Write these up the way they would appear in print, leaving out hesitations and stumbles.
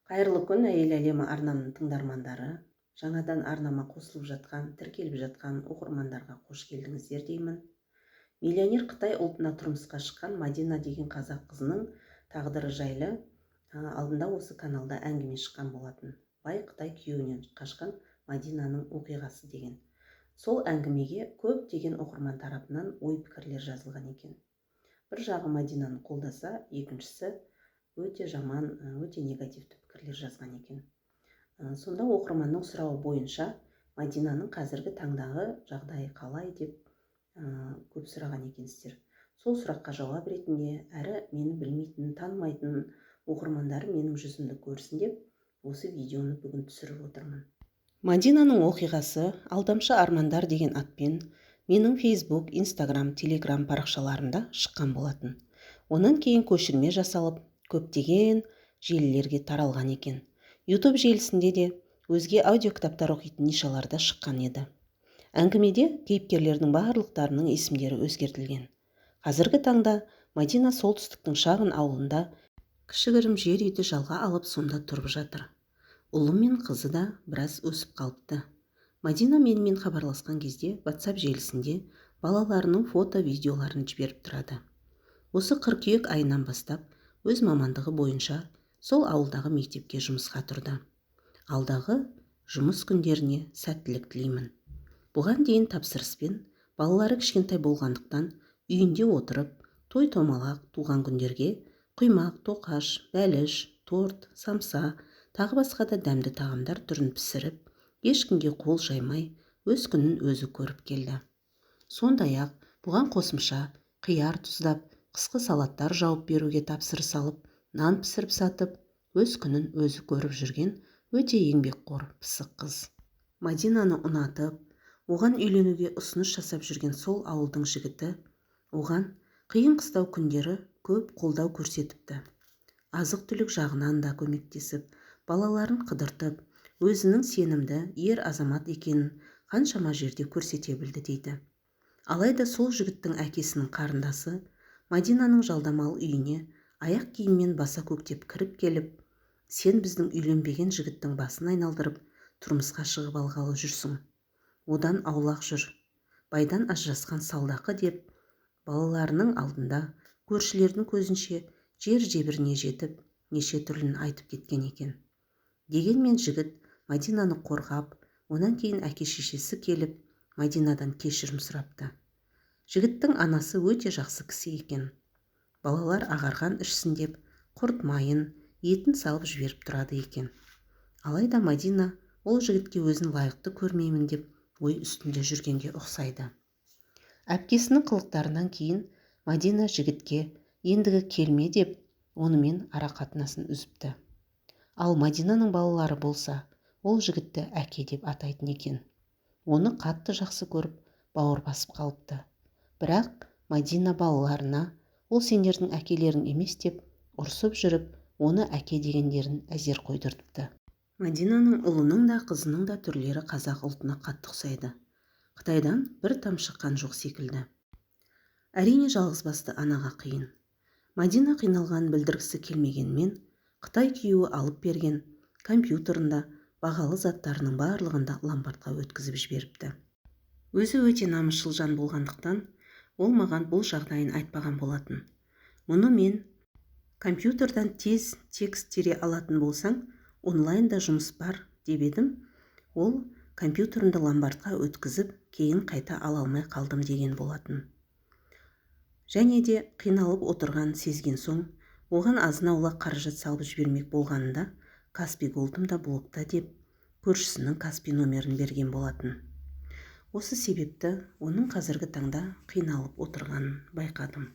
Қайырлы күн, әйел әлемі арнамның тыңдармандары. Жаңадан арнама қосылып жатқан, тіркеліп жатқан оқырмандарға қош келдіңіздер деймін. Миллионер Қытай ұлтына тұрмысқа шыққан Мадина деген қазақ қызының тағдыры жайлы алдында осы каналда әңгіме шыққан болатын. Бай Қытай күйеуінен қашқан Мадинаның оқиғасы деген. Сол әңгімеге көптеген оқырман тарапынан ой пікірлер жазылған екен. Бір жағы Мадинаны қолдаса, екіншісі өте жаман, өте негативті пікірлер жазған екен. Сонда оқырманның сұрауы бойынша Мадинаның қазіргі таңдағы жағдайы қалай деп көп сұраған екенсіздер. Сол сұраққа жауап ретінде әрі мені білмейтін, танымайтын оқырмандары менің жүзімді көрсін деп осы видеоны бүгін түсіріп отырмын. Мадинаның оқиғасы «Алдамшы армандар» деген атпен менің Facebook, Instagram, Telegram парақшаларында шыққан болатын. Онан кейін көшірме жасалып, көптеген желілерге таралған екен. YouTube желісінде де өзге аудиокітаптар оқитын нишаларда шыққан еді. Әңгімеде кейіпкерлердің барлықтарының есімдері өзгертілген. Қазіргі таңда Мадина солтүстіктің шағын ауылында кішігірім жер үйді жалға алып сонда тұрып жатыр. Ұлы мен қызы да біраз өсіп қалыпты. Мадина менімен хабарласқан кезде WhatsApp желісінде балаларының фото-видеоларын жіберіп тұрады. Осы қыркүйек айынан бастап өз мамандығы бойынша сол ауылдағы мектепке жұмысқа тұрды. Алдағы жұмыс күндеріне сәттілік тілеймін. Бұған дейін тапсырыспен балалары кішкентай болғандықтан үйінде отырып, той-томалақ, туған күндерге құймақ, тоқаш, бәліш, торт, самса, тағы басқа да дәмді тағамдар түрін пісіріп, ешкімге қол жаймай, өз күнін өзі көріп келді. Сондай-ақ бұған қосымша қияр тұздап, қысқы салаттар жауып беруге тапсырыс алып, нан пісіріп сатып, өз күнін өзі көріп жүрген өте еңбекқор, пысық қыз. Мадинаны ұнатып, оған үйленуге ұсыныс жасап жүрген сол ауылдың жігіті оған қиын-қыстау күндері көп қолдау көрсетіпті. Азық-түлік жағынан да көмектесіп, балаларын қыдыртып, өзінің сенімді ер азамат екенін қаншама жерде көрсете білді дейді. Алайда сол жігіттің әкесінің қарындасы Мадинаның жалдамалы үйіне аяқ киіммен баса көктеп кіріп келіп, сен біздің үйленбеген жігіттің басын айналдырып, тұрмысқа шығып алғалы жүрсің. Одан аулақ жүр. Байдан ажырасқан салдақы деп, балаларының алдында көршілердің көзінше жер жебіріне жетіп, неше түрлін айтып кеткен екен. Дегенмен жігіт Мадинаны қорғап, онан кейін әке-шешесі келіп, Мадинадан кешірім сұрапты. Жігіттің анасы өте жақсы кісі екен. Балалар ағарған ішсін деп, құрт майын, етін салып жіберіп тұрады екен. Алайда Мадина ол жігітке өзін лайықты көрмеймін деп, ой үстінде жүргенге ұқсайды. Әпкесінің қылықтарынан кейін Мадина жігітке ендігі келме деп, онымен ара қатынасын үзіпті. Ал Мадинаның балалары болса, ол жігітті әке деп атайтын екен. Оны қатты жақсы көріп, бауыр басып қалыпты. Бірақ Мадина балаларына, ол сендердің әкелерің емес деп, ұрсып жүріп, оны әке дегендерін әзер қойдыртыпты. Мадинаның ұлының да қызының да түрлері қазақ ұлтына қатты ұқсайды. Қытайдан бір там шыққан жоқ секілді. Әрине жалғызбасты анаға қиын. Мадина қиналған білдіргісі келмегенмен, Қытай күйеуі алып берген компьютерында бағалы заттарының барлығында ломбардқа өткізіп жіберіпті. Өзі өте намысшыл жан болғандықтан, ол маған бұл жағдайын айтпаған болатын. Мұны мен компьютердан тез текст тере алатын болсаң, онлайнда жұмыс бар деп едім. Ол компьютерімді ломбардқа өткізіп, кейін қайта ала алмай қалдым деген болатын. Және де қиналып отырған сезген соң, оған азын-аулақ қаражат салып жібермек болғанында, Каспи Голдым да блокта деп, көршісінің Каспи номерін берген болатын. Осы себепті оның қазіргі таңда қиналып отырғанын байқадым.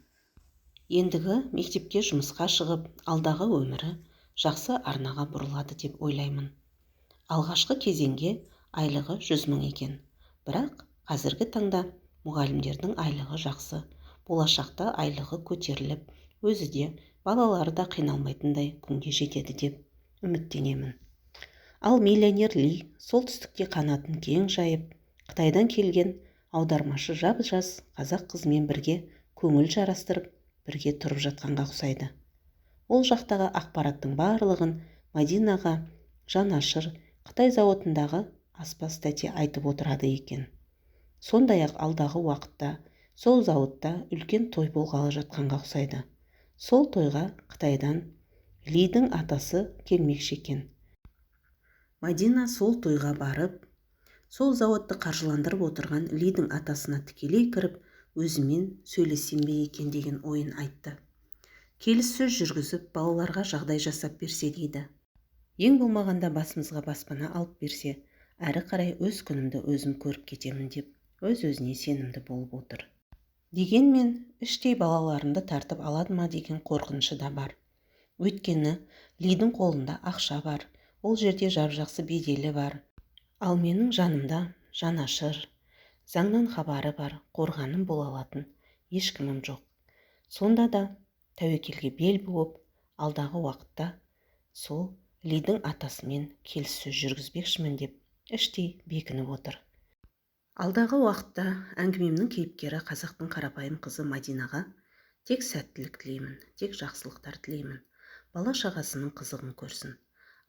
Ендігі мектепке жұмысқа шығып, алдағы өмірі жақсы арнаға бұрылады деп ойлаймын. Алғашқы кезеңге айлығы 100 мың екен. Бірақ қазіргі таңда мұғалімдердің айлығы жақсы. Болашақта айлығы көтеріліп, өзі де балалары да қиналмайтындай күнге жетеді деп үміттенемін. Ал миллионер Ли солтүстікте қанатын кең жайып, Қытайдан келген аудармашы жап-жас қазақ қызымен бірге көңіл жарастырып, бірге тұрып жатқанға ұқсайды. Ол жақтағы ақпараттың барлығын Мадинаға жанашыр Қытай зауытындағы аспаз тәте айтып отырады екен. Сондай-ақ алдағы уақытта сол зауытта үлкен той болғалы жатқанға ұқсайды. Сол тойға Қытайдан Лидің атасы келмекші екен. Мадина сол тойға барып, сол зауытты қаржыландырып отырған Лидің атасына тікелей кіріп, өзімен сөйлесем бе екен деген ойын айтты. Келіссөз жүргізіп, балаларға жағдай жасап берсе дейді. Ең болмағанда басымызға баспана алып берсе, әрі қарай өз күнімді өзім көріп кетемін деп, өз-өзіне сенімді болып отыр. Дегенмен, іштей балаларымды тартып алады ма деген қорқынышы да бар. Өйткені Лидің қолында ақша бар, ол жерде жап-жақсы беделі бар. Ал менің жанымда жанашыр, заңнан хабары бар, қорғаным бола алатын ешкімім жоқ. Сонда да тәуекелге бел буып, алдағы уақытта сол Лидің атасымен келіссөз жүргізбекшімін деп іштей бекініп отыр. Алдағы уақытта әңгімемнің кейіпкері қазақтың қарапайым қызы Мадинаға тек сәттілік тілеймін, тек жақсылықтар тілеймін. Бала шағасының қызығын көрсін.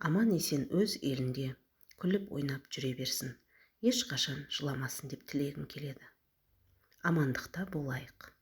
Аман есен өз елінде күліп ойнап жүре берсін. Ешқашан жыламасын деп тілегім келеді. Амандықта болайық.